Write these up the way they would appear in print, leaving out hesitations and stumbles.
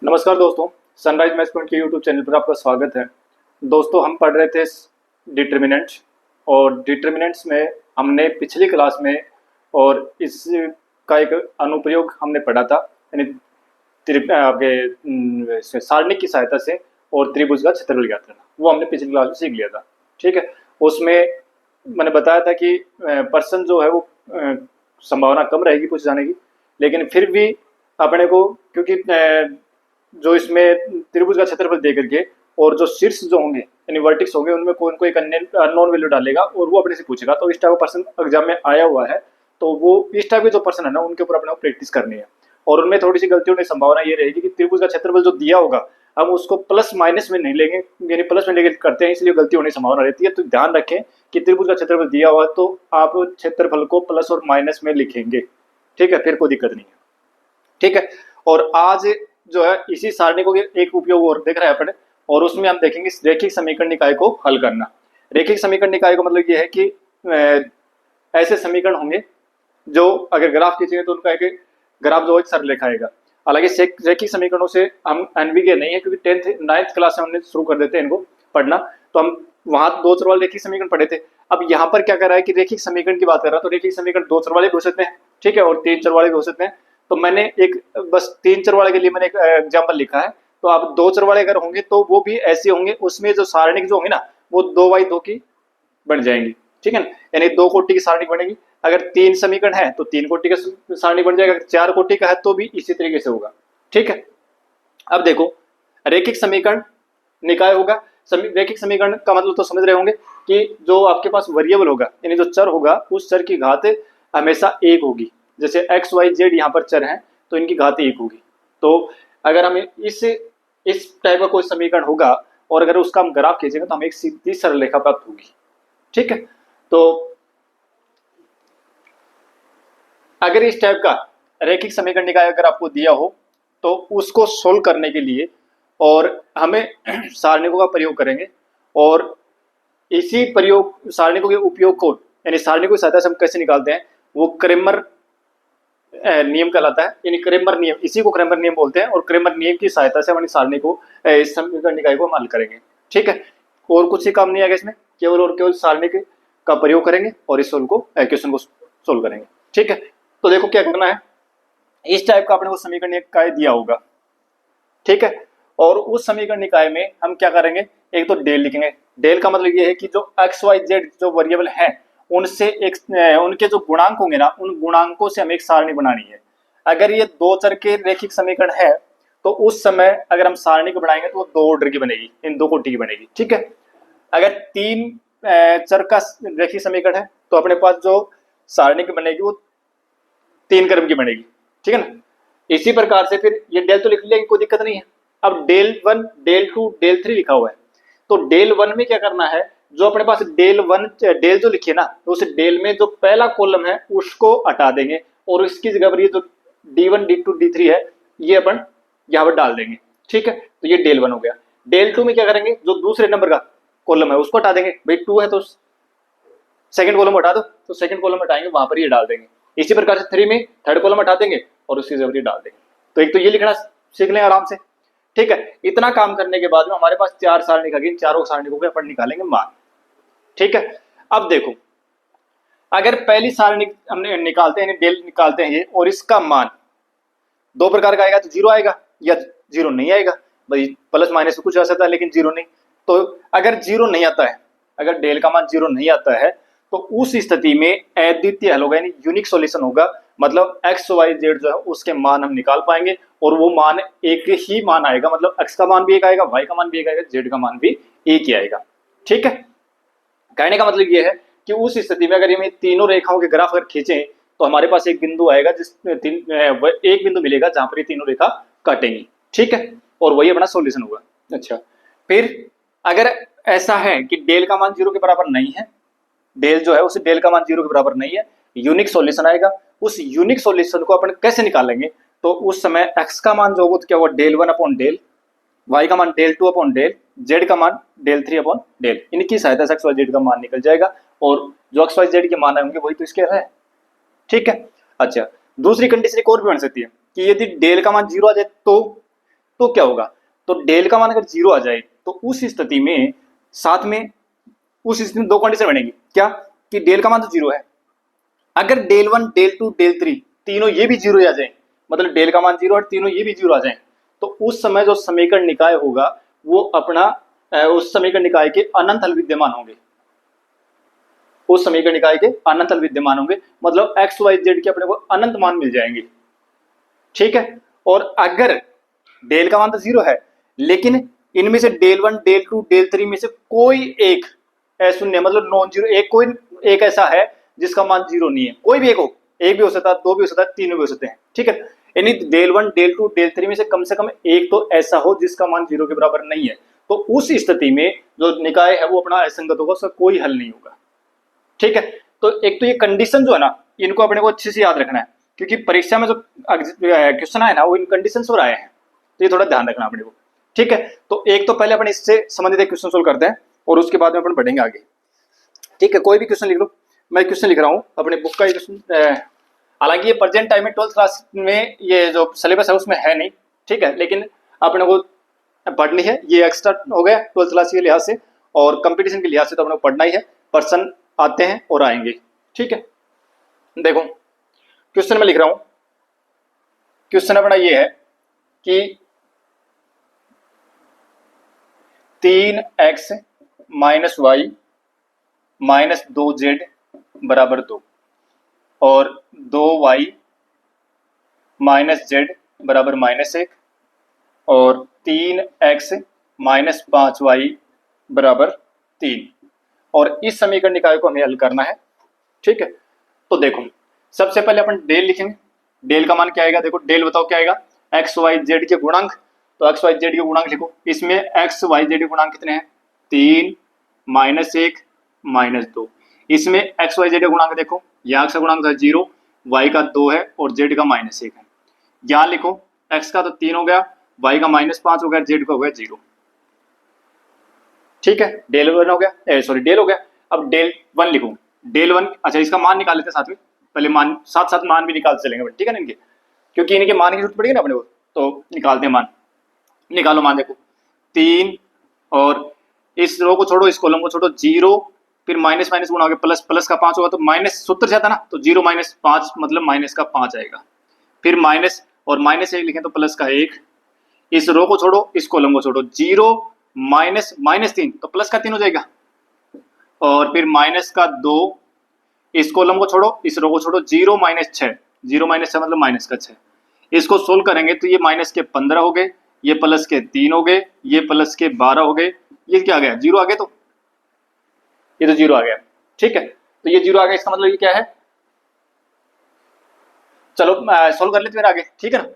नमस्कार दोस्तों, sunrise match point के यूट्यूब चैनल पर आपका स्वागत है। दोस्तों, हम पढ़ रहे थे डिटर्मिनेंट्स और डिटर्मिनेंट्स में हमने पिछली क्लास में और इसका एक अनुप्रयोग हमने पढ़ा था, यानी आपके सारणी की सहायता से और त्रिभुज का क्षेत्रफल ज्ञात करना। वो हमने पिछली क्लास में सीख लिया था। ठीक है, उसमें मैंने बताया था कि पर्सन जो है वो संभावना कम रहेगी पूछे जाने की, लेकिन फिर भी अपने को, क्योंकि जो इसमें त्रिभुज का क्षेत्रफल दे करके और जो शीर्ष जो होंगे यानी वर्टिक्स होंगे उनमें कोई कोई अननोन वैल्यू डालेगा और वो अपने से पूछेगा। तो इस टाइप का पर्सन एग्जाम में आया हुआ है, तो वो इस टाइप के जो पर्सन है ना उनके ऊपर अपने को प्रैक्टिस करनी है। और उनमें थोड़ी सी गलती होने की संभावना ये रहेगी कि त्रिभुज का क्षेत्रफल जो दिया होगा हम उसको प्लस माइनस में नहीं लेंगे, यानी प्लस में लेके करते हैं, इसलिए गलती होने की संभावना रहती है। तो ध्यान रखें कि त्रिभुज का क्षेत्रफल दिया हुआ है तो आप क्षेत्रफल को प्लस और माइनस में लिखेंगे। ठीक है, फिर कोई दिक्कत नहीं है। ठीक है, और आज जो है इसी सारणी को एक उपयोग और देख रहे हैं अपने, और उसमें हम देखेंगे रेखिक समीकरण निकाय को हल करना। रेखिक समीकरण निकाय का मतलब ये है कि ऐसे समीकरण होंगे जो अगर ग्राफ खींचेंगे तो उनका एक ग्राफ जो है सरल रेखा आएगा। हालांकि रेखिक समीकरणों से हम अनभिज्ञ नहीं है, क्योंकि 9th क्लास में हमने शुरू कर देते हैं इनको पढ़ना, तो हम वहां दो चर वाले रेखिक समीकरण पढ़े थे। अब यहाँ पर क्या कर रहा है कि रेखिक समीकरण की बात कर रहा है, तो रेखिक समीकरण दो चर वाले भी हो सकते हैं, ठीक है, और तीन चर वाले भी हो सकते हैं। तो मैंने एक बस तीन चर वाले के लिए मैंने एक एग्जाम्पल लिखा है। तो आप दो चर वाले अगर होंगे तो वो भी ऐसे होंगे, उसमें जो सारणिक जो होंगे ना वो 2x2 की बन जाएंगी। ठीक है ना, यानी 2 कोटि की सारणी बनेगी। अगर 3 समीकरण है तो 3 कोटि का सारणी बन जाएगा, अगर 4 कोटि का है तो भी इसी तरीके से होगा। ठीक है, अब देखो रेखिक समीकरण निकाय होगा। रेखिक समीकरण का मतलब तो समझ रहे होंगे कि जो आपके पास वेरिएबल होगा यानी जो चर होगा उस चर की घात हमेशा एक होगी। जैसे एक्स वाई जेड यहाँ पर चर हैं तो इनकी घात एक होगी। तो अगर हमें इस टाइप का कोई समीकरण होगा और अगर उसका हम ग्राफ खींचेंगे तो हमें एक सीधी सरल रेखा प्राप्त होगी। ठीक है, तो अगर इस टाइप का रेखिक समीकरण निकाय अगर आपको दिया हो तो उसको सोल्व करने के लिए और हमें सारणिकों का प्रयोग करेंगे, और इसी प्रयोग सारणिकों के उपयोग को यानी सारणिकों की सहायता से हम कैसे निकालते हैं वो क्रेमर नियम कहलाता है। यानी क्रेमर नियम, इसी को क्रेमर नियम बोलते हैं, और क्रेमर नियम की सहायता से हम सारणी को इस समीकरण निकाय को हम हल करेंगे। ठीक है, और कुछ ही काम नहीं आएगा इसमें, केवल और केवल सारणी का प्रयोग करेंगे और इस क्वेश्चन को सोल्व करेंगे। ठीक है, तो देखो क्या करना है, इस टाइप का अपने को समीकरण निकाय दिया होगा। ठीक है, और उस समीकरण निकाय में हम क्या करेंगे, एक तो डेल लिखेंगे। डेल का मतलब ये है कि जो एक्स वाई जेड जो वेरिएबल है उनसे एक उनके जो गुणांक होंगे ना उन गुणांकों से हमें एक सारणी बनानी है। अगर ये दो चर के रेखिक समीकरण है तो उस समय अगर हम सारणी को बनाएंगे तो वो दो ऑर्डर की बनेगी, इन दो कोटि की बनेगी। ठीक है, अगर तीन चर का रेखिक समीकरण है तो अपने पास जो सारणी की बनेगी वो तीन क्रम की बनेगी। ठीक है ना, इसी प्रकार से फिर ये डेल तो लिख लिया, कोई दिक्कत नहीं है। अब डेल 1 डेल 2 डेल 3 लिखा हुआ है, तो डेल 1 में क्या करना है, जो अपने पास डेल 1 डेल जो लिखी है ना तो उस डेल में जो पहला कॉलम है उसको हटा देंगे और इसकी जगह पर ये जो D1 D2 D3 है ये अपन यहाँ पर डाल देंगे। ठीक है, तो ये डेल 1 हो गया। डेल 2 में क्या करेंगे, जो दूसरे नंबर का कॉलम है उसको हटा देंगे, भाई 2 है तो सेकंड कॉलम हटा दो, तो सेकंड कॉलम हटाएंगे वहां पर ये डाल देंगे। इसी प्रकार से 3 में थर्ड कॉलम हटा देंगे और उसकी जगह डाल देंगे। तो एक तो ये लिखना सीख लें आराम से। ठीक है, इतना काम करने के बाद में हमारे पास चार सारणिक आ गई, चारों सारणिकों के अपन निकालेंगे मान। ठीक है, अब देखो अगर पहली सारणी हमने निकालते हैं डेल निकालते हैं ये, और इसका मान दो प्रकार का आएगा, तो जीरो आएगा या जीरो नहीं आएगा। भाई प्लस माइनस कुछ आ सकता है लेकिन जीरो नहीं। तो अगर जीरो नहीं आता है, अगर डेल का मान जीरो नहीं आता है तो उस स्थिति में अद्वितीय हल होगा, यानी यूनिक सॉल्यूशन होगा। मतलब एक्स वाई जेड जो है उसके मान हम निकाल पाएंगे और वो मान एक ही मान आएगा, मतलब एक्स का मान भी एक आएगा, वाई का मान भी एक आएगा, जेड का मान भी एक ही आएगा। ठीक है, कहने का मतलब ये है कि उस स्थिति में अगर हम तीनों रेखाओं के ग्राफ अगर खींचें तो हमारे पास एक बिंदु आएगा जिसमें एक बिंदु मिलेगा जहां पर ये तीनों रेखा काटेंगी। ठीक है, और वही अपना सॉल्यूशन होगा। अच्छा, फिर अगर ऐसा है कि डेल का मान जीरो के बराबर नहीं है, डेल जो है उस डेल का मान जीरो के बराबर नहीं है, यूनिक सॉल्यूशन आएगा। उस यूनिक सॉल्यूशन को अपन कैसे निकालेंगे, तो उस समय एक्स का मान जो होगा तो क्या होगा, डेल 1 अपॉन डेल, वाई का मान डेल 2 अपॉन डेल, जेड का मान डेल 3 अपॉन डेल। इनकी सहायता से एक्स वाई जेड का मान निकल जाएगा और जो एक्स वाई जेड के मान आएंगे वही तो इसके है। ठीक है, अच्छा दूसरी कंडीशन एक और भी बन सकती है कि यदि डेल का मान जीरो आ जाए तो तो क्या होगा, तो डेल का मान अगर 0 आ जाए तो उस स्थिति में साथ में उस स्थिति में दो कंडीशन बनेगी। क्या, कि डेल का मान तो 0 है, अगर डेल 1 डेल 2 डेल 3 तीनों ये भी 0 आ जाए, मतलब डेल का मान 0 और तीनों ये भी 0 आ जाए, तो उस समय जो समीकरण निकाय होगा वो अपना उस समीकरण निकाय के अनंत हल विद्यमान होंगे, उस समीकरण निकाय के अनंत हल विद्यमान होंगे, मतलब एक्स वाई जेड के अपने को अनंत मान मिल जाएंगे। ठीक है, और अगर डेल का मान तो 0 है, लेकिन इनमें से डेल 1 डेल 2 डेल 3 में से कोई एक शून्य मतलब नॉन जीरो, एक कोई एक ऐसा है जिसका मान 0 नहीं है, कोई भी एक हो, एक भी हो सकता है, दो भी हो सकता है, तीन भी हो सकते हैं। ठीक है, यानी डेल 1 डेल 2 डेल 3 में से कम एक तो ऐसा हो जिसका मान 0 के बराबर नहीं है, तो उस स्थिति में जो निकाय है वो अपना असंगत होगा, उसका कोई हल नहीं होगा। ठीक है, तो एक तो ये कंडीशन जो है ना, इनको अपने को अच्छे से याद रखना है, क्योंकि परीक्षा में जो क्वेश्चन आए ना वो इन कंडीशन पर आए हैं, तो ये थोड़ा ध्यान रखना अपने को। ठीक है, तो एक तो पहले अपन इससे संबंधित एक क्वेश्चन सोल्व करते हैं और उसके बाद में अपन बढ़ेंगे आगे। ठीक है, कोई भी क्वेश्चन लिख लो, मैं क्वेश्चन लिख रहा हूँ अपने बुक का क्वेश्चन, हालांकि ये प्रेजेंट टाइम में 12th क्लास में ये जो सिलेबस है उसमें है नहीं। ठीक है, लेकिन अपने को पढ़नी है, ये एक्स्ट्रा हो गया 12th क्लास के लिहाज से, और कंपटीशन के लिहाज से तो अपने को पढ़ना ही है, पर्सन आते हैं और आएंगे। ठीक है, देखो क्वेश्चन में लिख रहा हूं, क्वेश्चन अपना ये है कि 3x minus Y minus 2z बराबर 2 और 2y माइनस जेड बराबर -1 और 3x माइनस 5y बराबर 3, और इस समीकरण निकाय को हमें हल करना है। ठीक है, तो देखो सबसे पहले अपन डेल लिखेंगे, डेल का मान क्या आएगा, देखो डेल बताओ क्या आएगा, एक्स वाई जेड के गुणांक, तो एक्स वाई जेड के गुणांक लिखो, इसमें एक्स वाई जेड के गुणांक कितने हैं, 3 -1 -2, इसमें एक्स वाई जेड का गुणांक देखो, यहाँ एक्स का गुणांक था 0, वाई का 2 है और जेड का -1 है, यहाँ लिखो एक्स का तो 3 हो गया, वाई का -5 हो गया, जेड का हो गया 0। ठीक है, डेल 1 हो गया, सॉरी डेल हो गया। अब डेल 1 लिखूं, डेल 1, अच्छा इसका मान निकाल लेते साथ में, पहले मान साथ साथ मान भी निकालते चलेंगे। ठीक है ना, इनके क्योंकि इनके मान की जरूरत पड़ेगी ना अपने को, तो निकालते हैं मान, निकालो मान, देखो 3 और इस रो को छोड़ो, इस कॉलम को छोड़ो, 0 फिर माइनस माइनस गुणा हो गया प्लस, प्लस का 5 होगा तो माइनस सूत्र जाता ना, तो 0 - 5 मतलब माइनस का 5 आएगा, फिर माइनस और -1 लिखें तो प्लस का 1, इस रो को छोड़ो, इस कॉलम को छोड़ो, 0 -3 तो प्लस का 3 हो जाएगा, और फिर माइनस का 2, इस कॉलम को छोड़ो, इस रो को छोड़ो, 0 -6, 0 -6 मतलब माइनस का 6, इसको सोल्व करेंगे तो ये माइनस के 15 हो गए, ये प्लस के 3 हो गए, ये प्लस के 12 हो गए, ये क्या आ गया 0 आ गया, तो ये तो 0 आ गया। ठीक है, तो ये 0 आ गया, इसका मतलब ये क्या है, चलो सोल्व कर लेते हैं आगे। ठीक है ना,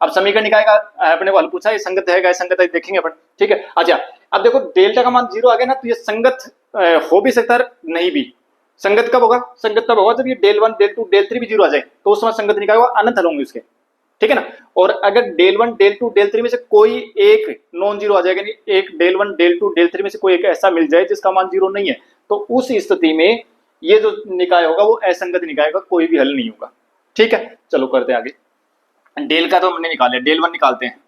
अब समीकरण निकायेगा, अपने को हल पूछा, ये संगत है असंगत है देखेंगे अपन। ठीक है, अच्छा अब देखो डेल्टा का मान 0 आ गया ना, तो ये संगत हो भी सकता है, नहीं भी। संगत कब होगा, संगत तब होगा जब ये डेल 1 डेल 2 डेल 3 भी 0 आ जाए, तो उस समय संगत निकाय होगा, अनंत हल होंगे उसके। ठीक है ना, और अगर डेल 1 डेल 2 डेल 3 में से कोई एक नॉन जीरो आ जाएगा, एक डेल 1 डेल 2 डेल 3 में से कोई एक ऐसा मिल जाए जिसका मान 0 नहीं है, तो उस स्थिति में ये जो निकाय होगा वो असंगत निकाय होगा, कोई भी हल नहीं होगा। ठीक है, चलो करते हैं आगे। डेल का तो हमने निकाला, डेल 1 निकालते हैं।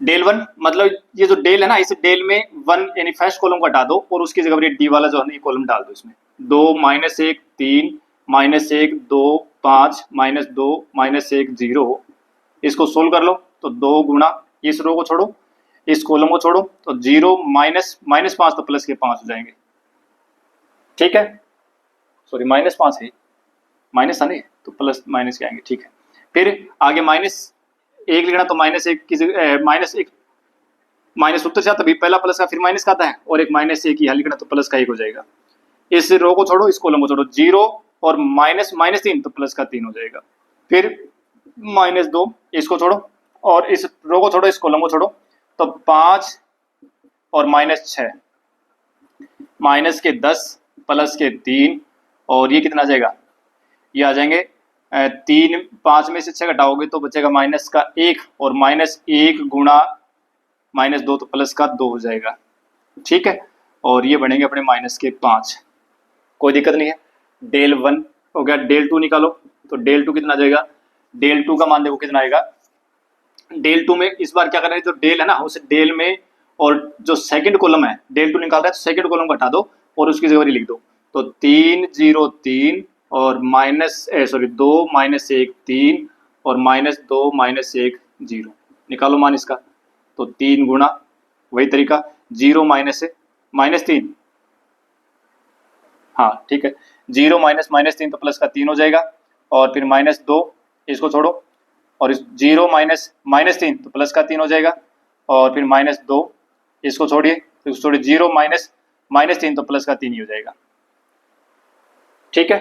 डेल 1 मतलब ये जो डेल है ना, इस डेल में 1 यानी फर्स्ट कॉलम को हटा दो और उसकी जगह पर ये डी वाला जो है ना ये कॉलम डाल दो, इसमें 2 -1 3 -1 2 5 -2 -1 0, इसको सोल्व कर लो तो 2 गुणा, इस रो को छोड़ो, इस कॉलम को छोड़ो, तो 0 -5 तो प्लस के 5 हो जाएंगे। ठीक है, सॉरी -5 है, माइनस था नहीं तो प्लस माइनस के आएंगे। ठीक है, फिर आगे -1 लिखना, तो -1 की जगह -1 माइनस उत्तर से तभी पहला प्लस का फिर माइनस का आता है, और एक -1 यहाँ लिखना तो प्लस का 1 हो जाएगा। इस रो को छोड़ो, इस कॉलम को छोड़ो, 0 और -3 तो प्लस का 3 हो जाएगा, फिर -2 इसको छोड़ो और इस रो को छोड़ो, इस कॉलम को छोड़ो, तो 5 और -6 माइनस के 10 प्लस के 3, और ये कितना आ जाएगा, ये आ जाएंगे 3 5 में से 6 घटाओगे तो बचेगा -1, और -1 गुणा -2 तो प्लस का 2 हो जाएगा। ठीक है, और ये बनेंगे अपने -5, कोई दिक्कत नहीं है। डेल 1 हो गया, डेल 2 निकालो, तो डेल 2 कितना आ जाएगा, डेल 2 का मान देखो कितना आएगा, डेल टू में इस बार क्या कर रहे हैं, जो डेल है ना उस डेल में और जो सेकंड कॉलम है डेल टू निकाल रहा है तो सेकंड कॉलम को हटा दो और उसकी जगह लिख दो। तो 3 0 3 और माइनस सॉरी 2 -1 3 और -2 -1 0 निकालो मान इसका। तो 3 गुणा वही तरीका 0 -3, हाँ ठीक है 0 -3 तो प्लस का 3 हो जाएगा और फिर -2 इसको छोड़ो और इस 0 -3 तो प्लस का 3 हो जाएगा और फिर -2 इसको छोड़िए तो इसको छोड़िए 0 -3 तो प्लस का 3 ही हो जाएगा। ठीक है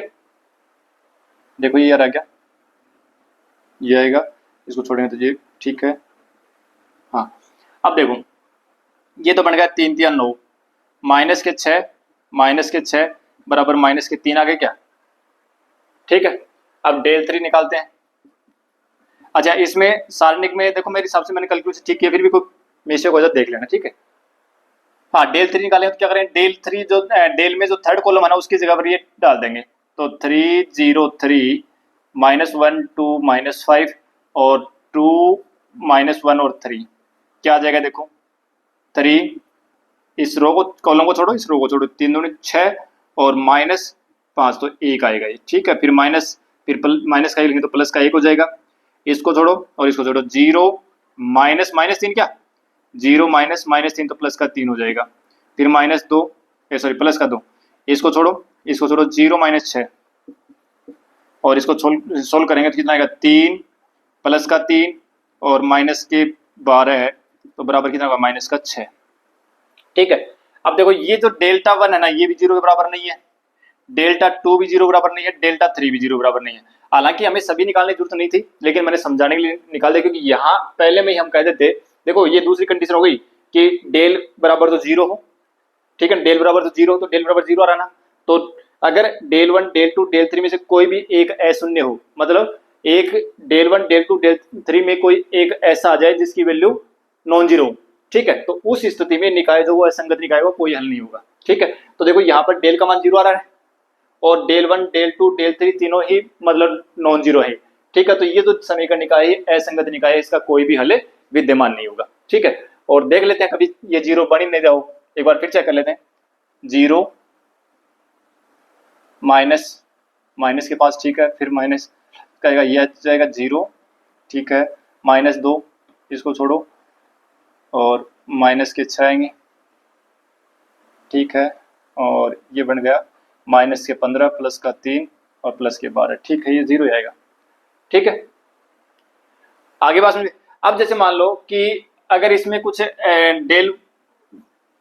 देखो ये आ रहा क्या, ये आएगा, इसको छोड़ेंगे तो ये ठीक है। हाँ अब देखो ये तो बन गया 3 3 9 -6 बराबर -3 आ गए क्या। ठीक है अब डेल 3 निकालते हैं। अच्छा इसमें सारणिक में देखो मेरे हिसाब से मैंने कैलकुलेशन ठीक किया, फिर भी कोई मिस्टेक हो जाए देख लेना। ठीक है हाँ डेल 3 निकालें तो क्या करें, डेल 3 जो डेल में जो थर्ड कॉलम है ना उसकी जगह पर ये डाल देंगे। तो 3 0 3 -1 2 -5 और 2 -1 और 3 क्या आ जाएगा देखो 3 इस रो को कॉलम को छोड़ो इस रो को छोड़ो 3 दूनी 6 और -5 तो 1 आएगा ये। ठीक है फिर माइनस का 1 लिखेंगे तो प्लस का 1 हो जाएगा। इसको छोड़ो और इसको छोड़ो 0 -3 क्या 0 -3 तो प्लस का 3 हो जाएगा। फिर -2 सॉरी प्लस का 2 इसको छोड़ो 0 -6 और इसको सोल्व करेंगे तो कितना आएगा 3 प्लस का 3 और माइनस के 12 है तो बराबर कितना होगा -6। ठीक है अब देखो ये जो डेल्टा 1 है ना ये भी 0 के बराबर नहीं है, डेल्टा 2 भी 0 के बराबर नहीं है, डेल्टा 3 भी 0 के बराबर नहीं है। हालांकि हमें सभी निकालने की जरूरत नहीं थी लेकिन मैंने समझाने के लिए निकाल दिया क्योंकि यहाँ पहले में ही हम कह देते देखो ये दूसरी कंडीशन हो गई कि डेल बराबर तो 0 हो। ठीक है डेल बराबर तो 0 तो डेल बराबर 0 आ रहा ना, तो अगर डेल 1 डेल 2 डेल 3 में से कोई भी एक अशून्य हो मतलब एक डेल 1 डेल 2 डेल 3 में कोई एक ऐसा आ जाए जिसकी वैल्यू नॉन जीरो, ठीक है तो उस स्थिति में निकाय जो वो असंगत निकाय वो कोई हल नहीं होगा। ठीक है तो देखो यहाँ पर डेल का मान 0 आ रहा है और डेल 1 डेल 2 डेल 3 तीनों ही मतलब नॉन जीरो है। ठीक है तो ये जो समीकरण निकाय है असंगत निकाय है इसका कोई भी हल विद्यमान नहीं होगा। ठीक है और देख लेते हैं कभी ये 0 बन ही नहीं जाओ, एक बार फिर चेक कर लेते हैं 0 माइनस के पास ठीक है फिर माइनस कहेगा ये आ जाएगा 0 ठीक है -2 इसको छोड़ो और माइनस के 6 आएंगे। ठीक है और ये बन गया -15 प्लस का 3 और प्लस के 12। ठीक है ये 0 आएगा। ठीक है आगे बात समझिए। अब जैसे मान लो कि अगर इसमें कुछ डेल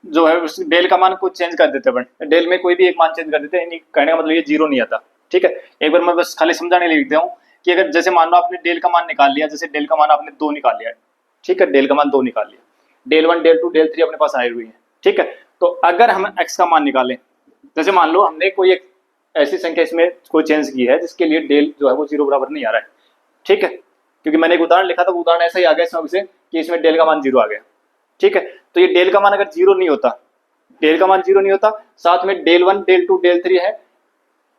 जो है उस डेल का मान कुछ चेंज कर देते हैं, डेल में कोई भी एक मान चेंज कर देते हैं कहने का मतलब ये 0 नहीं आता। ठीक है एक बार मैं बस खाली समझाने लिख देता हूँ कि अगर जैसे मान लो आपने डेल का मान निकाल लिया, जैसे डेल का मान आपने 2 निकाल लिया। ठीक है डेल का मान 2 निकाल लिया, डेल 1 डेल 2 डेल 3 अपने पास आए हुए हैं। ठीक है तो अगर हम x का मान निकालें, जैसे मान लो हमने कोई एक ऐसी संख्या इसमें कोई चेंज की है जिसके लिए डेल जो है वो 0 बराबर नहीं आ रहा है। ठीक है क्योंकि मैंने एक उदाहरण लिखा था वो उदाहरण ऐसा ही आ गया इसमें से कि इसमें डेल का मान 0 आ गया। ठीक है तो ये डेल का मान अगर 0 नहीं होता, डेल का मान 0 नहीं होता साथ में डेल 1 डेल 2 डेल 3 है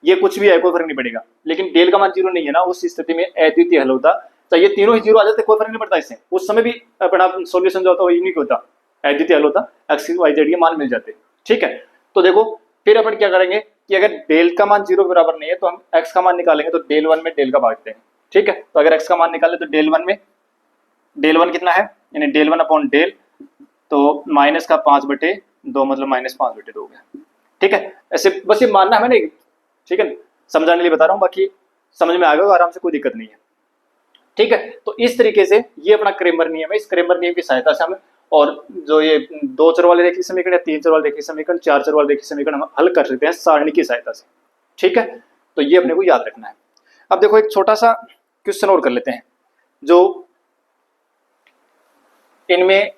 ये कुछ भी है कोई फर्क नहीं पड़ेगा, लेकिन डेल का मान 0 नहीं है ना उस स्थिति में अद्वितीय हल होता। तो ये तीनों ही 0 आ जाते कोई फर्क नहीं पड़ता इससे, उस समय भी अपना सॉल्यूशन जो होता है वो यूनिक होता, अद्वितीय हल होता, एक्स वाई जेड के मान मिल जाते। ठीक है तो देखो फिर अपन क्या करेंगे कि अगर डेल का मान 0 के बराबर नहीं है तो हम एक्स का मान निकालेंगे तो डेल 1 में डेल का भागते हैं। ठीक है तो अगर एक्स का मान निकाले तो डेल 1 में डेल 1 कितना है यानी डेल 1 अपॉन डेल तो माइनस का 5/2 मतलब -5/2 हो गया। ठीक है ऐसे बस ये मानना है मैंने, ठीक है समझाने के लिए बता रहा हूँ, बाकी समझ में आ गया आराम से कोई दिक्कत नहीं है। ठीक है तो इस तरीके से ये अपना क्रेमर नियम है, इस क्रेमर नियम की सहायता से हम और जो ये 2 चर वाले रेखीय समीकरण या 3 चर वाले रेखीय समीकरण 4 चर वाले रेखीय समीकरण हम हल कर सकते हैं सारणी की सहायता से। ठीक है तो ये अपने को याद रखना है। अब देखो एक छोटा सा क्वेश्चन और कर लेते हैं जो इनमें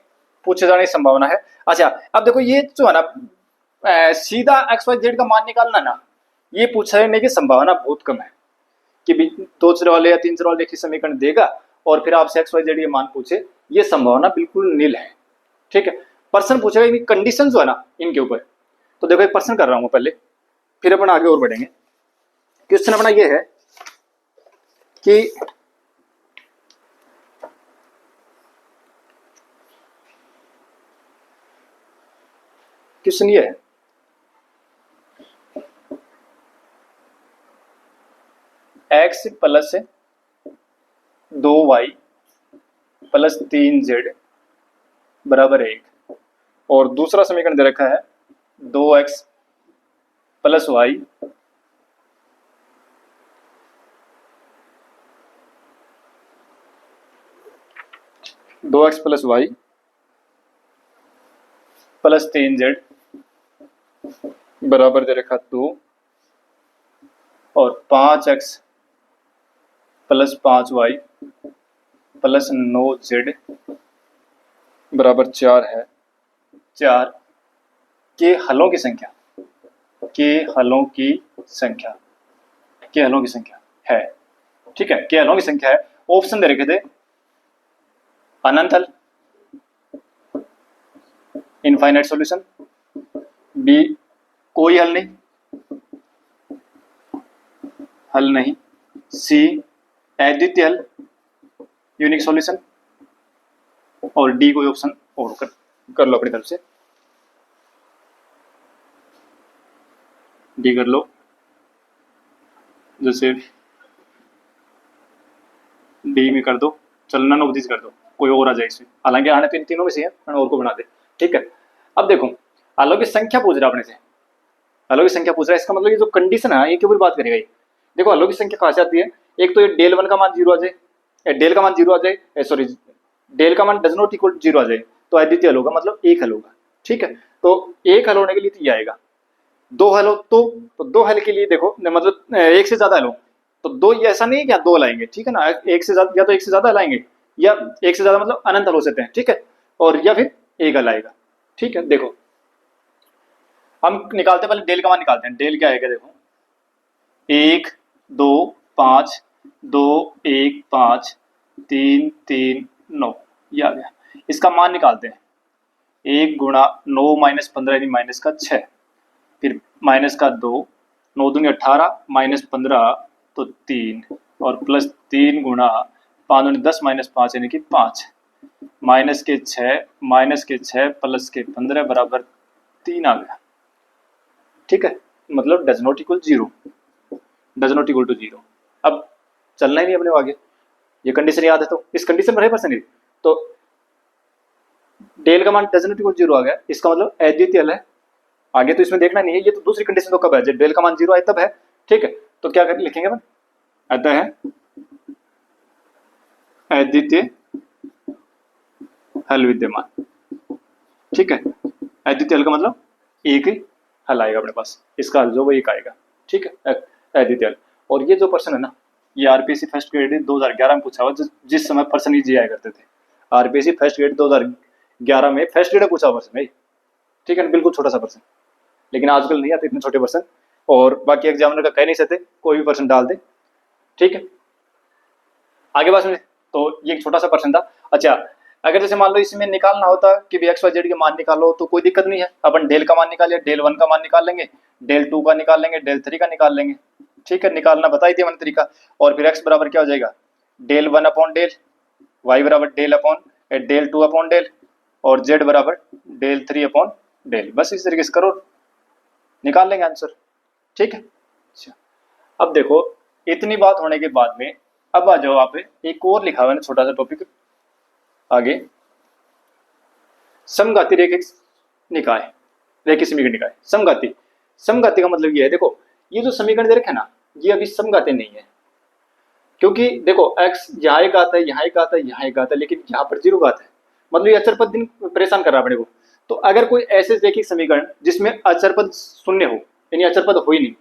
पूछे जाने की संभावना है। अच्छा अब देखो ये जो है ना सीधा एक्स वाई जेड का मान निकालना ना ये पूछने की संभावना बहुत कम है कि 2 चर वाले या 3 चर वाले रेखीय समीकरण देगा और फिर आपसे एक्स वाई जेड के मान पूछे, ये संभावना बिल्कुल नील है। ठीक है प्रश्न पूछेगा इनकी कंडीशन जो है ना इनके ऊपर, तो देखो एक प्रश्न कर रहा हूं पहले फिर अपन आगे और बढ़ेंगे। क्वेश्चन अपना ये है कि क्वेश्चन ये है, x plus 2y plus 3z बराबर 1, और दूसरा समीकरण दे रखा है 2x plus y plus y plus 3z बराबर दे रखा 2, और 5x plus 5y plus 9z बराबर 4 है। 4 के हलों की संख्या, के हलों की संख्या, के हलों की संख्या है, ठीक है, के हलों की संख्या है। ऑप्शन दे रखे थे अनंत हल, इनफाइनाइट सॉल्यूशन, बी कोई हल नहीं, हल नहीं, सी अद्वितीय हल यूनिक सॉल्यूशन, और डी कोई ऑप्शन और कर लो अपनी तरफ से, डी कर लो, जैसे डी में कर दो, चलना नोबदिस कर दो, कोई और आ जाए इसमें, हालांकि आने तो इन तीनों में से है, और को बना दे, ठीक है। अब देखो हलों की संख्या पूछ रहा अपने से, हलों की संख्या पूछ रहा है, इसका मतलब ये जो कंडीशन है ये के ऊपर बात करेगा ये। देखो हलों की संख्या कहाँ से आती है, एक तो ये डेल 1 का मान 0 आ जाए, डेल का मान 0 आ जाए, सॉरी डेल का मान डज नॉट इक्वल 0 आ जाए, तो अद्वितीय हल होगा, मतलब एक हल होगा, ठीक है। तो एक हल होने के लिए तो ये आएगा, दो हल हो तो दो हल के लिए देखो, मतलब एक से ज्यादा हल हो तो दो, ये ऐसा नहीं है कि आप दो हल आएंगे, ठीक है ना, एक से ज्यादा, या तो एक से ज्यादा हल आएंगे, या एक से ज्यादा मतलब अनंत हल हो सकते हैं, ठीक है, और या फिर एक हल आएगा, ठीक है। देखो हम निकालते पहले डेल का मान निकालते हैं, डेल क्या आएगा, देखो 1 2 5 2 1 5 3 3 9, ये आ गया। इसका मान निकालते हैं, 1 गुणा 9 माइनस 15 यानी माइनस का 6, फिर माइनस का 2, 9 दूनी 18 माइनस 15 तो 3, और प्लस 3 गुणा 5 दूनी 10 माइनस 5 यानी कि 5, माइनस के 6 प्लस के 15 बराबर 3 आ गया, ठीक है, मतलब does not equal 0, does not equal to 0। अब चलना ही नहीं अपने आगे, ये कंडीशन याद है, तो इस कंडीशन में रहे परसेंटेज, तो डेल का मान डज नॉट इक्वल 0 आ गया, इसका मतलब अद्वितीय हल है। आगे तो इसमें देखना नहीं है, ये तो दूसरी कंडीशन तो कब है, जब डेल का मान 0 आए तब है, ठीक है। तो क्या कर लिखेंगे अपन, अतः है अद्वितीय हल विद्यमान, ठीक है। अद्वितीय हल का मतलब एक ही हल आएगा अपने पास, इसका हल जो वो एक आएगा, ठीक है, अद्वितीय हल। और ये जो पर्सन है ना, ये आरपीएससी फर्स्ट ग्रेड 2011 में पूछा हुआ, जिस समय पर्सन ही जी आया करते थे, आरपीएससी फर्स्ट ग्रेड 2011 में फर्स्ट ग्रेड पूछा हुआ पर्सन है, ठीक है, बिल्कुल छोटा सा पर्सन, लेकिन आजकल नहीं आते इतने छोटे पर्सन, और बाकी एग्जामिनर का कह नहीं सकते, कोई भी पर्सन डाल दे, ठीक है। आगे बात में, तो ये एक छोटा सा पर्सन था। अच्छा, अगर जैसे मान लो इसमें निकालना होता कि भी एक्स वाई जेड के मान निकालो, तो कोई दिक्कत नहीं है, अपन डेल का मान निकालिए, डेल 1 का मान निकाल लेंगे, डेल 2 का निकाल लेंगे, डेल 3 का निकाल लेंगे, ठीक है, निकालना बताई दिया मैंने तरीका। और फिर एक्स बराबर क्या हो जाएगा, डेल 1 अपॉन डेल, वाई बराबर del upon del 2 upon del, और जेड बराबर डेल 3 अपॉन डेल, बस इस तरीके से करो, निकाल लेंगे आंसर, ठीक है। अच्छा, अब देखो इतनी बात होने के बाद में अब आ जाओ आप, एक और लिखा हुआ है छोटा सा टॉपिक आगे, समघाती रेखिक निकाय, रेखिक समीकरण निकाय, समघाती, समघाती का मतलब ये है, देखो ये जो समीकरण दे रखे है ना, ये अभी समघाती नहीं है, क्योंकि देखो x यहाँ एक आता है, यहाँ एक आता है, यहाँ एक आता है, लेकिन यहाँ पर 0 का आता है, मतलब ये अचर पद दिन परेशान कर रहा है अपने को। तो अगर कोई ऐसे रेखिक समीकरण जिसमें अचर पद शून्य हो, यानी अचर पद हो ही नहीं,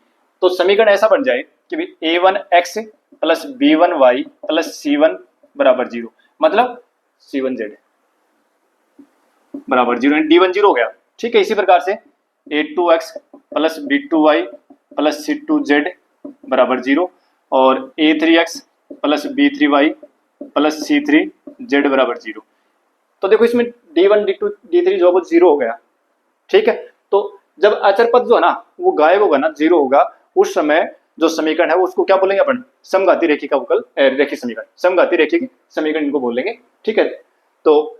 तो समीकरण ऐसा बन जाए कि भी a1x plus b1y plus c1 बराबर 0, मतलब c1z बराबर 0, d1 0 हो गया, ठीक है। इसी प्रकार से a2x plus b2y plus c2z बराबर 0, और a3x plus b3y plus c3z बराबर 0। तो देखो इसमें d1 d2 d3 जो है वो 0 हो गया, ठीक है। तो जब अचर पद जो है ना वो गायब होगा ना, 0 होगा, उस समय जो समीकरण है उसको क्या बोलेंगे अपन, समघाती रेखिक का अवकल, रेखिक समीकरण, समघाती रेखिक समीकरण इनको बोलेंगे, ठीक है। तो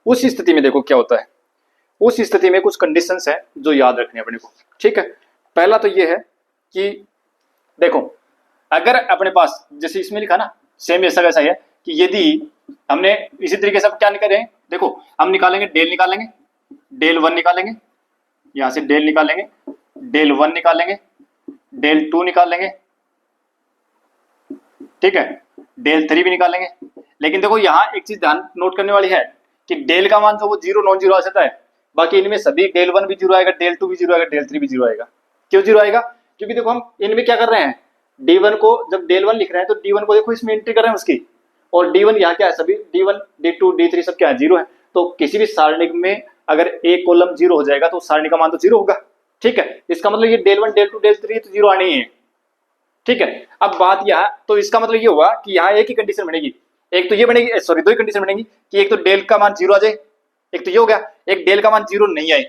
उस स्थिति में देखो क्या होता है, उस स्थिति में कुछ कंडीशंस है जो याद रखनी है अपने को, ठीक है। पहला तो ये है कि देखो, अगर अपने पास जैसे इसमें लिखा ना, सेम ऐसा वैसा ही है कि यदि हमने इसी तरीके से क्या निकालेंगे, देखो हम निकालेंगे डेल, निकालेंगे डेल वन, निकालेंगे यहां से डेल निकालेंगे, डेल वन निकालेंगे, डेल टू निकालेंगे, ठीक है, डेल थ्री भी निकालेंगे। लेकिन देखो यहाँ एक चीज ध्यान नोट करने वाली है कि डेल का मान जो वो जीरो नॉन जीरो आ सकता है, बाकी इनमें सभी डेल वन भी जीरो आएगा, डेल टू भी जीरो आएगा, डेल थ्री भी जीरो आएगा। क्यों जीरो आएगा? क्योंकि देखो हम इनमें क्या कर रहे हैं, डी वन को जब डेल वन लिख रहे हैं तो डी वन को देखो इसमें एंट्री कर रहे हैं उसकी, और डी वन यहाँ क्या है, सभी d one d two d three सब क्या है, जीरो है। तो किसी भी सारणी में अगर एक कॉलम जीरो हो जाएगा तो सारणी का मान तो जीरो होगा, ठीक है। इसका मतलब ये del one del two del three तो जीरो आनी ही है, ठीक है। अब बात यहाँ, तो इसका मतलब ये हुआ कि यहाँ एक ही कंडीशन बनेगी, एक तो ये बनेगी, सॉरी दो ही कंडीशन बनेगी कि एक तो डेल का मान जीरो आ जाए, एक तो ये हो गया, एक डेल का मान जीरो नहीं आए,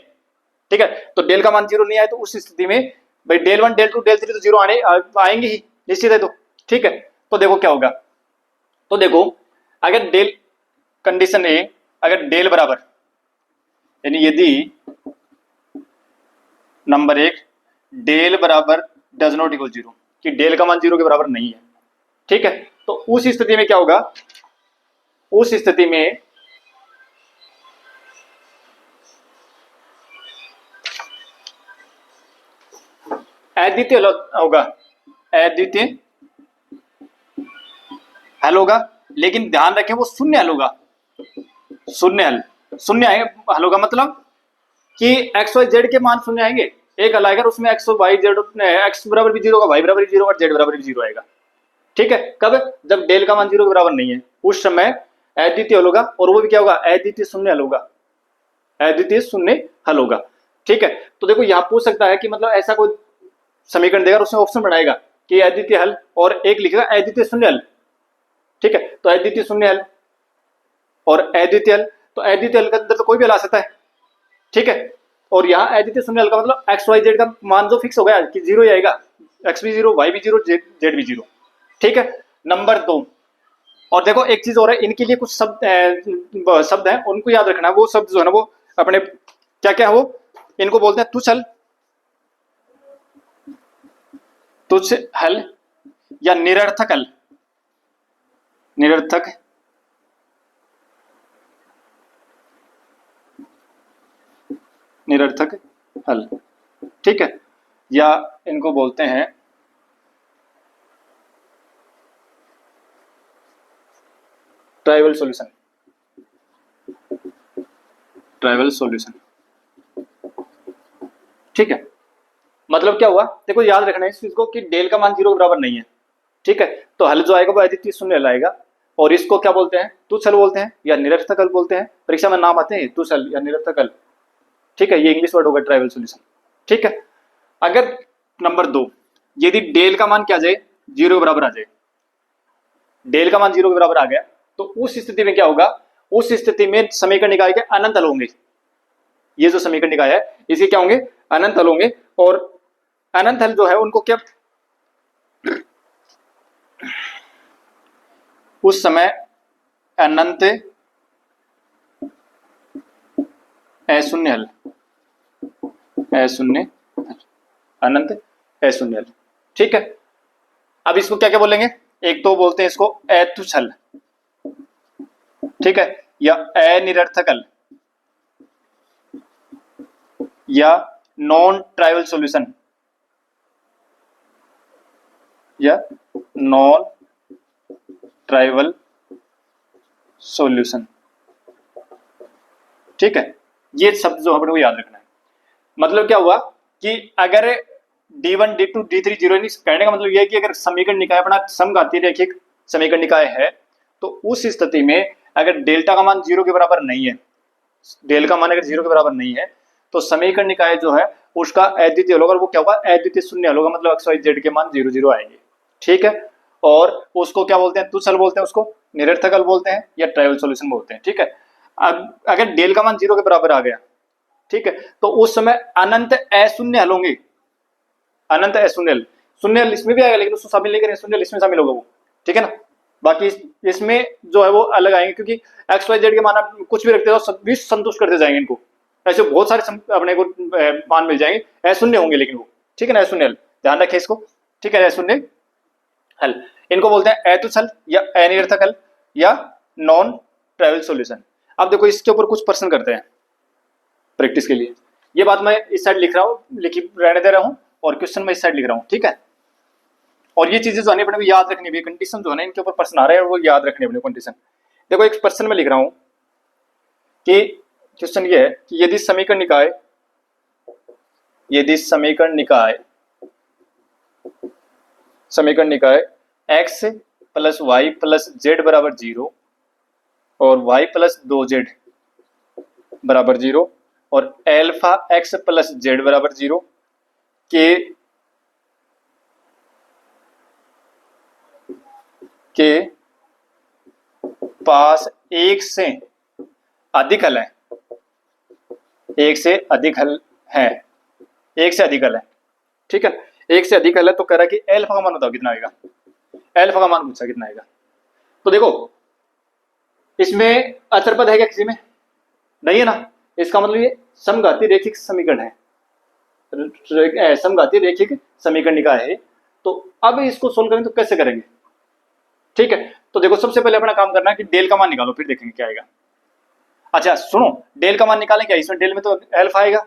ठीक है। तो डेल का मान जीरो नहीं आए तो उस स्थिति में भाई del one del two del three तो जीरो आएंगे ही, निश्चित है, तो ठीक है। तो देखो क्या होगा, तो देखो अगर डेल कंडीशन ए, अगर डेल बराबर, यानी यदि नंबर एक डेल बराबर डज नॉट इक्वल जीरो, कि डेल का मान जीरो के बराबर नहीं है, ठीक है। तो उस स्थिति में क्या होगा, उस स्थिति में अद्वितीय होगा, अद्वितीय हल होगा। लेकिन ध्यान रखें वो शून्य हल होगा, शून्य हल, शून्य हल होगा मतलब कि एक्स वाई जेड के मान शून्य आएंगे, एक हल आएगा उसमें एक्स वाई जेड, एक्स बराबर भी जीरो होगा, वाई बराबर भी जीरो और जेड बराबर भी जीरो आएगा, ठीक है। कब? जब डेल का मान जीरो के बराबर नहीं है, उस समय अद्वितीय हल होगा, और वो भी क्या होगा, अद्वितीय शून्य हल होगा, अद्वितीय शून्य हल होगा, ठीक है। तो देखो यहाँ पूछ सकता है कि मतलब ऐसा कोई समीकरण देगा और उसमें ऑप्शन बनाएगा कि अद्वितीय हल, और एक लिखेगा अद्वितीय शून्य हल, ठीक है। तो अद्वितीय शून्य हल और अद्वितीय हल, तो अद्वितीय हल के अंदर तो कोई भी हल आ सकता है, ठीक है। और यहाँ अद्वितीय शून्य हल का मतलब एक्स वाई जेड का मान जो फिक्स हो गया कि जीरो ही आएगा, एक्स भी जीरो, वाई भी जीरो, जेड भी जीरो, ठीक है। नंबर दो, और देखो एक चीज और है, इनके लिए कुछ शब्द हैं उनको याद रखना, वो शब्द जो है ना वो अपने क्या क्या है, वो इनको बोलते हैं तुच्छ हल, तुच्छ हल या निरर्थक हल, निरर्थक निरर्थक हल, ठीक है, या इनको बोलते हैं ट्राइवल सॉल्यूशन, ट्राइवल सॉल्यूशन, ठीक है। मतलब क्या हुआ, देखो याद रखना है इस चीज को कि डेल का मान जीरो के बराबर नहीं है, ठीक है। तो हल जो आएगा वो अद्वितीय शून्य हल आएगा, और इसको क्या बोलते हैं, तुच्छ हल बोलते हैं या निरर्थक हल बोलते हैं, परीक्षा में नाम आते हैं तुच्छ हल या निरर्थक हल, ठीक है। ये इंग्लिश वर्ड होगा ट्राइवल सॉल्यूशन, ठीक है। अगर नंबर दो, यदि डेल का मान क्या जाए, जीरो के बराबर आ जाए, डेल का मान जीरो के बराबर आ गया, तो उस स्थिति में क्या होगा, उस स्थिति में समीकरण निकाय के अनंत हल होंगे, ये जो समीकरण निकाय है इसके क्या होंगे, अनंत हल होंगे। और अनंत हल जो है उनको क्या, उस समय अनंत अशून्य हल, अशून्य, अनंत अशून्य हल, ठीक है। अब इसको क्या क्या बोलेंगे, एक तो बोलते हैं इसको अतुच्छ हल, ठीक है, या अनिरर्थक हल, या नॉन ट्राइवल सॉल्यूशन, या नॉन ट्राइवल सॉल्यूशन, ठीक है। ये शब्द जो अपने को याद रखना है। मतलब क्या हुआ कि अगर D1 D2 D3 जीरो, कहने का मतलब यह है कि अगर समीकरण निकाय अपना समघातीय रैखिक समीकरण निकाय है तो उस स्थिति में अगर डेल्टा का मान जीरो के बराबर नहीं है, डेल का मान अगर जीरो के बराबर नहीं है तो समीकरण निकाय जो है उसका अद्वितीय होगा, वो क्या होगा, अद्वितीय शून्य होगा, मतलब एक्स वाई जेड के मान जीरो जीरो आएंगे, ठीक है। और उसको क्या बोलते हैं, तुच्छ हल बोलते हैं, उसको निरर्थक हल बोलते हैं या ट्राइवल सॉल्यूशन बोलते हैं, ठीक है। अब अगर डेल का मान जीरो के बराबर आ गया, ठीक है, तो उस समय अनंत अशून्य हल होंगे, अनंत अशून्य हल, शून्य हल इसमें भी आएगा लेकिन उसको शामिल नहीं करेंगे, शून्य हल इसमें शामिल होगा वो, ठीक है ना। बाकी इसमें जो है वो अलग आएंगे, क्योंकि एक्स वाई जेड के मान आप कुछ भी रखते हो सभी संतुष्ट करते जाएंगे इनको, ऐसे बहुत सारे अपने को मान मिल जाएंगे, अशून्य होंगे लेकिन वो, ठीक है ना, अशून्य हल, ध्यान रखें इसको, ठीक है, अशून्य हल। इनको बोलते हैं अतुच्छ हल या अनिरर्थक हल या नॉन ट्राइवल सॉल्यूशन। अब देखो इसके ऊपर कुछ प्रश्न करते हैं प्रैक्टिस के लिए। ये बात मैं इस साइड लिख रहा हूँ, लिखी रहने दे रहा हूँ, और क्वेश्चन मैं इस साइड लिख रहा हूँ, ठीक है। और ये चीजें जो है अपने को याद रखनी है, कंडीशन जो है ना इनके ऊपर प्रश्न आ रहे हैं वो याद रखनी है अपने कंडीशन। देखो एक प्रश्न में लिख रहा हूँ कि क्वेश्चन ये है कि यदि समीकरण निकाय x plus y plus z बराबर 0 और y प्लस 2z बराबर 0 और एल्फा x प्लस जेड बराबर 0 के पास एक से अधिक हल है, एक से अधिक हल है, ठीक है, एक से अधिक हल है। तो कह रहा है कि एल्फा का मान बताओ कितना आएगा, एल्फा का मान पूछा कितना आएगा। तो देखो इसमें अचर पद है क्या, किसी में नहीं है ना, इसका मतलब ये समघाती रैखिक समीकरण है, समघाती रैखिक समीकरण निकाय है। तो अब इसको सोल्व करें तो कैसे करेंगे, ठीक है। तो देखो सबसे पहले अपना काम करना है कि डेल का मान निकालो, फिर देखेंगे क्या आएगा। अच्छा सुनो, डेल का मान निकालें क्या, इसमें डेल में तो एल्फा आएगा,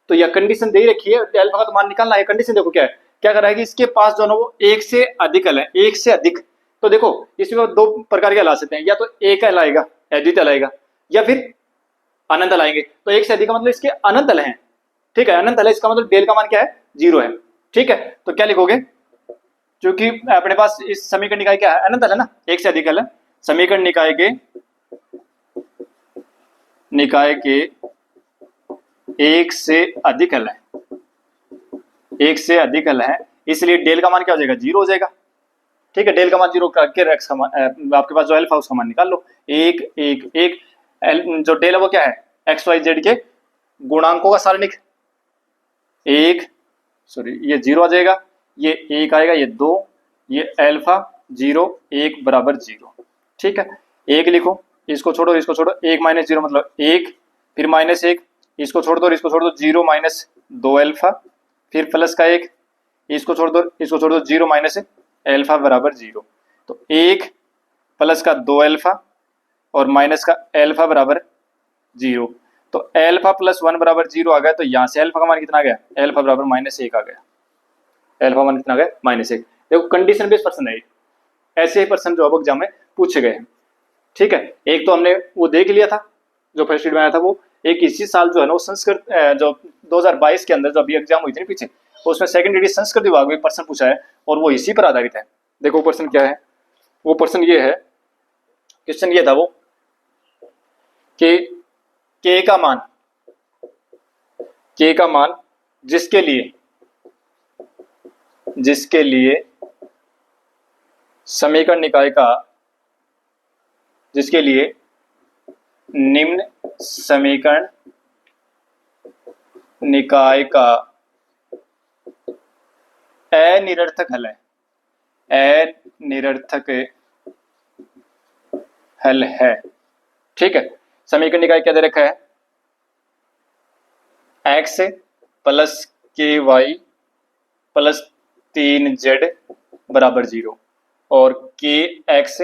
तो यह कंडीशन दे रखी है, एल्फा का तो मान निकालना है। कंडीशन देखो क्या है, क्या कर रहा है कि इसके पास जो है वो एक से अधिक हल है, एक से अधिक। तो देखो इसमें दो प्रकार के हल आ सकते हैं, या तो एक हल आएगा, अद्वितीय हल आएगा, या फिर अनंत हल आएंगे। तो एक से अधिक का मतलब इसके अनंत हल हैं, ठीक है, अनंत हल है, इसका मतलब डेल का मान क्या है, 0 है, ठीक है। तो क्या लिखोगे, क्योंकि अपने पास इस समीकरण निकाय क्या है, अनंत हल है ना, एक से अधिक हल है, समीकरण निकाय के एक से अधिक हल है, एक से अधिक हल है, इसलिए डेल का मान क्या हो जाएगा, 0 हो जाएगा, ठीक है। डेल का मान 0 करके एक्स का मान, आपके पास जो एल्फा उसका मान निकाल लो, एक एक एक, जो डेल है वो क्या है, एक्स वाई जेड के गुणांकों का सारणिक, एक सॉरी ये 0 आ जाएगा, ये 1 आएगा, ये 2, ये एल्फा 0 1 बराबर 0, ठीक है। एक लिखो, इसको छोड़ो इसको छोड़ो, 1 माइनस 0 मतलब 1, फिर माइनस 1, इसको छोड़ दो इसको छोड़ दो, 0 माइनस 2 एल्फा, फिर प्लस का 1, इसको छोड़ दो इसको छोड़ दो, 0 माइनस एल्फा बराबर 0। तो 1 प्लस का 2 एल्फा और माइनस का एल्फा बराबर 0। तो एल्फा प्लस 1 बराबर 0 आ गया, तो यहाँ से एल्फा का मान कितना आ गया, एल्फा बराबर -1 आ गया, एल्फा मान कितना आ गया, -1। देखो कंडीशन बेस्ड प्रश्न है, ऐसे ही प्रश्न जो अब एग्जाम में पूछे गए हैं, ठीक है। एक तो हमने वो देख लिया था जो फर्स्ट शीट में आया था, वो एक इसी साल जो है ना वो संस्कृत जो 2022 के अंदर जो अभी एग्जाम हुई थी ना पीछे, उसमें सेकंड एडिशन संस्कृत विभाग में प्रश्न पूछा है और वो इसी पर आधारित है। देखो प्रश्न क्या है, वो प्रश्न ये है, क्वेश्चन ये था वो कि के का मान जिसके लिए समीकरण निकाय का, जिसके लिए निम्न समीकरण निकाय का अनिरर्थक हल है, ठीक है। समीकरण निकाय क्या दे रखा है, x प्लस के वाई प्लस 3z बराबर 0 और के x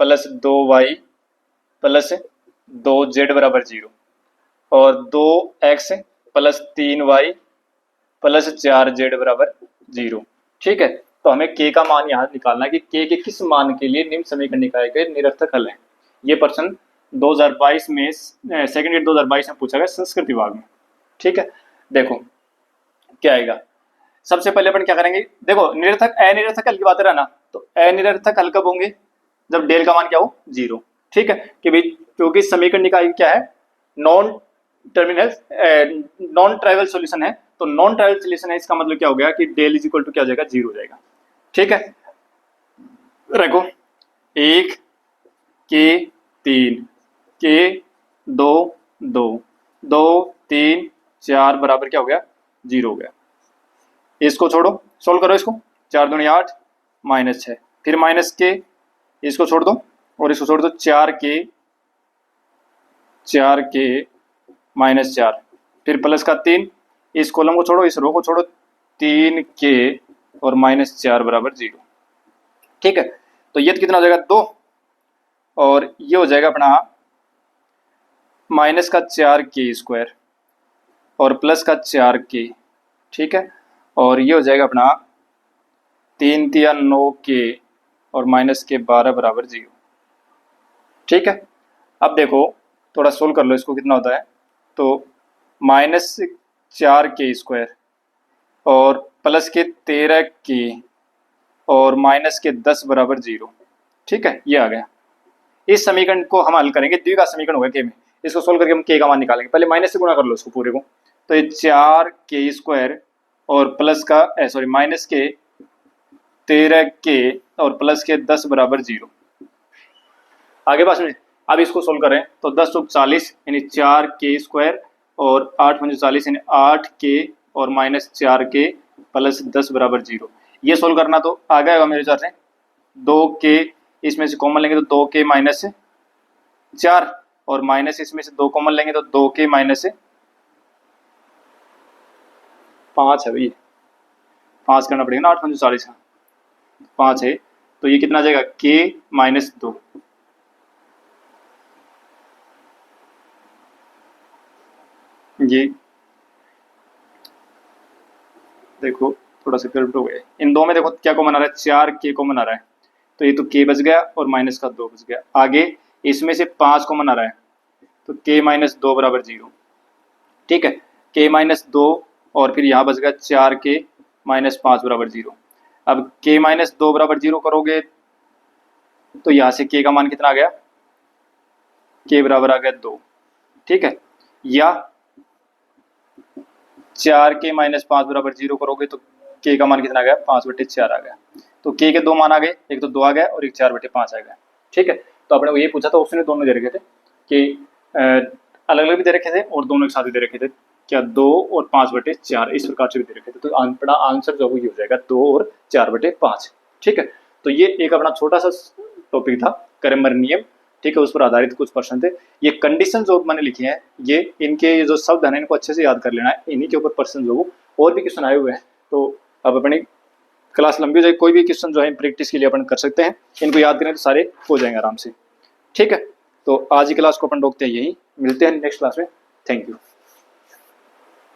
plus 2y plus 2z बराबर 0 और 2x plus 3y plus 4z बराबर 0, ठीक है। तो हमें k का मान यहाँ निकालना है कि k के किस मान के लिए निम्न समीकरण निकाय के निरर्थक हल है। ये प्रश्न 2022 में सेकंड ईयर 2022 में पूछा गया संस्कृत विभाग में, ठीक है। देखो क्या आएगा, सबसे पहले अपन क्या करेंगे, देखो निरर्थक अनिरर्थक हल की बात है ना, तो अनिरर्थक हल कब होंगे, जब डेल का मान क्या हो, 0, ठीक है। कि भाई क्योंकि समीकरण निकाय क्या है, नॉन ट्राइवल सॉल्यूशन है, तो नॉन ट्राइवल सॉल्यूशन है, इसका मतलब क्या हो गया कि डेल इज इक्वल टू क्या हो जाएगा, 0 हो जाएगा, ठीक है। रखो 1 के 3 के 2 2 2 3 4 बराबर क्या हो गया, 0 हो गया। इसको छोड़ो, सोल्व करो इसको, 4 दूनी 8 -6, फिर माइनस के, इसको छोड़ दो और इसको छोड़ दो, 4 के -4 फिर प्लस का 3, इस कॉलम को छोड़ो, इस रो को छोड़ो, 3k और -4 बराबर 0। ठीक है, तो ये कितना हो जाएगा 2, और ये हो जाएगा अपना माइनस का 4k² और प्लस का 4k। ठीक है, और ये हो जाएगा अपना 3 तिया 9k और -12 बराबर 0। ठीक है, अब देखो थोड़ा सोल्व कर लो इसको, कितना होता है, तो -4k² और प्लस के 13k और -10 बराबर 0। ठीक है, ये आ गया। इस समीकरण को हम हल करेंगे, द्विघात समीकरण होगा के में, इसको सोल्व करके हम के का मान निकालेंगे। पहले माइनस से गुणा कर लो इसको पूरे को, तो ये 4k² और प्लस का माइनस के 13k और प्लस के 10 बराबर 0। आगे पास में अब इसको सोल्व करें तो 10 × 40 यानी 4k² और 8 × 40 यानी 8k और -4k प्लस 10 बराबर 0। ये सोल्व करना तो आ गया मेरे हिसाब से। 2k इसमें से कॉमन लेंगे तो 2k -4 और माइनस इसमें से 2 कॉमन लेंगे तो 2k -5 है भाई, 5 करना पड़ेगा ना, 8 × 40 का 5 है, तो ये कितना आ जाएगा k -2। ये देखो थोड़ा सा करप्ट हो गया, इन दो में देखो क्या कॉमन आ रहा है, 4k कॉमन आ रहा है, तो ये तो k बच गया और माइनस का 2 बच गया। आगे इसमें से 5 कॉमन आ रहा है, तो k -2 बराबर 0। ठीक है, k -2 और फिर यहाँ बच गया 4k -5 बराबर 0। अब k -2 बराबर 0 करोगे तो यहाँ से k का मान कितना आ गया, k बराबर आ गया 2। ठीक है, या 4k -5 बराबर 0 करोगे तो k का मान कितना आ गया, 5/4 आ गया। तो k के दो मान आ गए, एक तो 2 आ गया और एक 4/5 आ गया। ठीक है, तो आपने को ये पूछा था, उसने दोनों दे रखे थे कि अलग अलग भी दे रखे थे और दोनों एक साथ भी दे रखे थे, क्या 2 और 5/4 इस प्रकार से भी दे रखे थे। तो अपना आंसर जो ये हो जाएगा 2 और 4/5। ठीक है, तो ये एक अपना छोटा सा टॉपिक था, क्रैमर नियम। ठीक है, उस पर आधारित कुछ प्रश्न थे। ये कंडीशन जो मैंने लिखे हैं, ये इनके जो शब्द है इनको अच्छे से याद कर लेना है, इन्हीं के ऊपर प्रश्न जो और भी क्वेश्चन आए हुए हैं। तो अब अपनी क्लास लंबी हो जाए, कोई भी क्वेश्चन जो है प्रैक्टिस के लिए अपन कर सकते हैं, इनको याद करें तो सारे हो जाएंगे आराम से। ठीक है, तो आज की क्लास को अपन रोकते हैं यही, मिलते हैं नेक्स्ट क्लास में। Thank you.